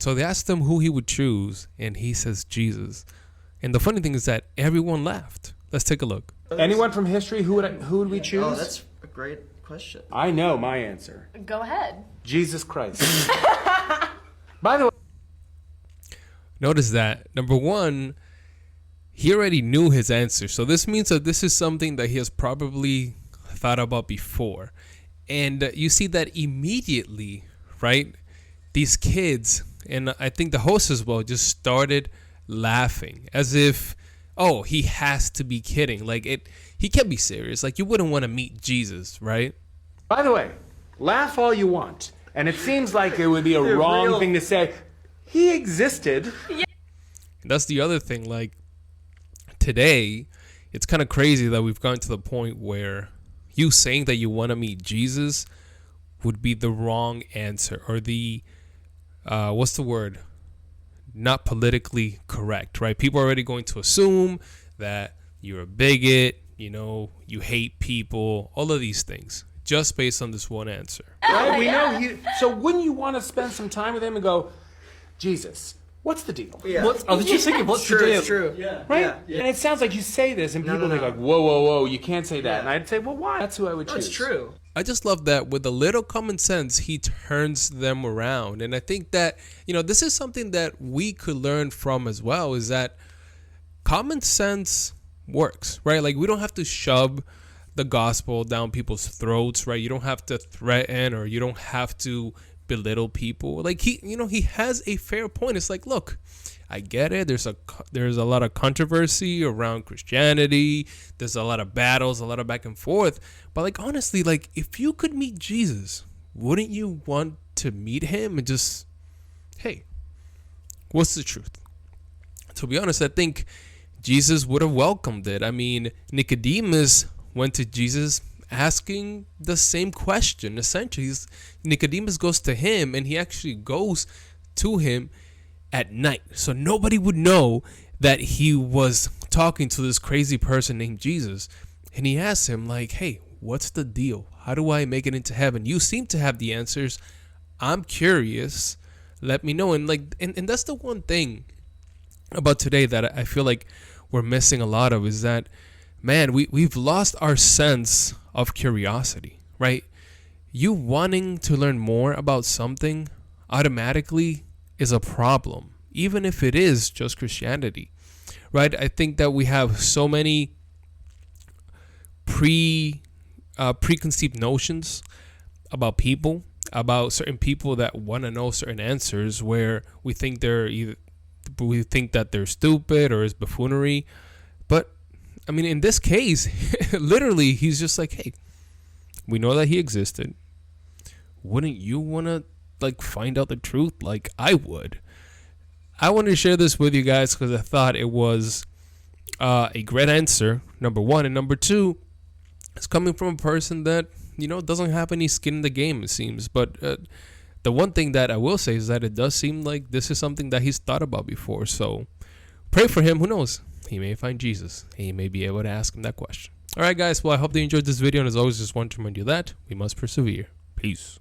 So they asked him who he would choose, and he says Jesus. And the funny thing is that everyone laughed. Let's take a look. Anyone from history, who would we choose? Oh, that's a great question. I know my answer. Go ahead. Jesus Christ. By the way, Notice that, number one, he already knew his answer. So this means that this is something that he has probably thought about before. And you see that immediately, right? These kids, and I think the host as well, just started laughing as if, oh, he has to be kidding. Like, he can't be serious. Like, you wouldn't want to meet Jesus, right? by the way, laugh all you want. And it seems like it would be a wrong thing to say. He existed. That's the other thing. Like, today, it's kind of crazy that we've gotten to the point where you saying that you want to meet Jesus would be the wrong answer, or the what's the word? Not politically correct, right? People are already going to assume that you're a bigot, you hate people, all of these things, just based on this one answer. Right? We know. So wouldn't you want to spend some time with him and go, Jesus, what's the deal? Yeah. I was just thinking, what's the deal? It's true. Yeah. Right? Yeah. And it sounds like you say this, and people think like, whoa, whoa, whoa, you can't say that. And I'd say, well, why? That's who I would choose. It's true. I just love that with a little common sense, he turns them around. And I think that, this is something that we could learn from as well, is that common sense works, right? Like, we don't have to shove the gospel down people's throats, right? You don't have to threaten, or you don't have to belittle people. Like, he has a fair point. It's like, look, I get it. There's a lot of controversy around Christianity. There's a lot of battles, a lot of back and forth. But like, honestly, like, if you could meet Jesus, wouldn't you want to meet him and just, hey, what's the truth? To be honest, I think Jesus would have welcomed it. I mean, Nicodemus went to Jesus asking the same question. Essentially, Nicodemus goes to him, and he actually goes to him at night, so nobody would know that he was talking to this crazy person named Jesus. And he asks him, like, hey, what's the deal? How do I make it into heaven? You seem to have the answers. I'm curious. Let me know. And like, and that's the one thing about today that I feel like we're missing a lot of, is that, man, we've lost our sense of curiosity, right? You wanting to learn more about something automatically is a problem, even if it is just Christianity, right? I think that we have so many preconceived notions about people, about certain people that want to know certain answers, where we think that they're stupid or is buffoonery. But I mean, in this case, literally, he's just like, hey, we know that he existed. Wouldn't you want to find out the truth? Like I would. I wanted to share this with you guys because I thought it was a great answer, number one. And number two, it's coming from a person that, doesn't have any skin in the game, it seems. But the one thing that I will say is that it does seem like this is something that he's thought about before. So pray for him. Who knows? He may find Jesus. He may be able to ask him that question. All right, guys. Well, I hope they enjoyed this video. And as always, just want to remind you that we must persevere. Peace.